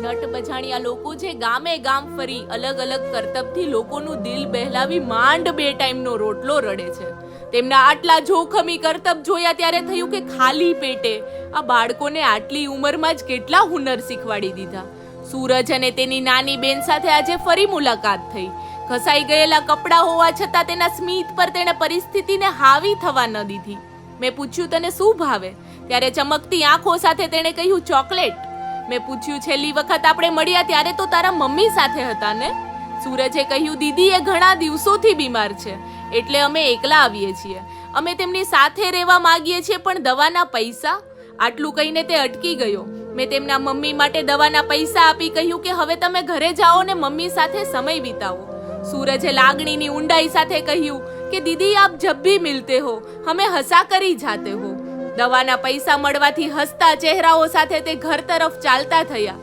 Nut Bajaniya લોકો જે ગામે ગામ ફરી અલગ અલગ કરતબથી લોકોનું દિલ બહેલાવી માંડ 2 ટાઈમનો રોટલો રડે છે. તેમના આટલા જોખમી કરતબ જોયા ત્યારે થયું કે ખાલી પેટે આ બાળકોને આટલી ઉંમરમાં જ કેટલા હુનર શીખવાડી દીધા. સૂરજ અને તેની નાની બેન સાથે આજે ફરી મુલાકાત થઈ. ઘસાઈ ગયેલા કપડાં હોવા છતાં તેના સ્મિત પર તેણે પરિસ્થિતિને હાવી થવા ન દીધી. મેં પૂછ્યું, તને શું ભાવે? ત્યારે ચમકતી આંખો સાથે તેણે કહ્યું, ચોકલેટ. મેં પૂછ્યું, છેલ્લી વખત આપણે મળ્યા ત્યારે તો તારા મમ્મી સાથે હતા ને? સૂરજે કહ્યું, દીદી એ ઘણા દિવસોથી બીમાર છે એટલે અમે એકલા આવીએ છીએ. અમે તેમની સાથે રહેવા માંગીએ છીએ પણ દવાના પૈસા. આટલું કહીને તે અટકી ગયો. મેં તેમના મમ્મી માટે દવાના પૈસા આપી કહ્યું કે હવે તમે ઘરે જાઓ ને મમ્મી સાથે સમય વિતાવો. સૂરજે લાગણીની ઊંડાઈ સાથે કહ્યું કે દીદી આપ જબ ભી મિલતે હો હમે હસા કરી જાતે હો. દવાના પૈસા મળવાથી હસતા ચહેરાઓ સાથે તે ઘર તરફ ચાલતા થયા.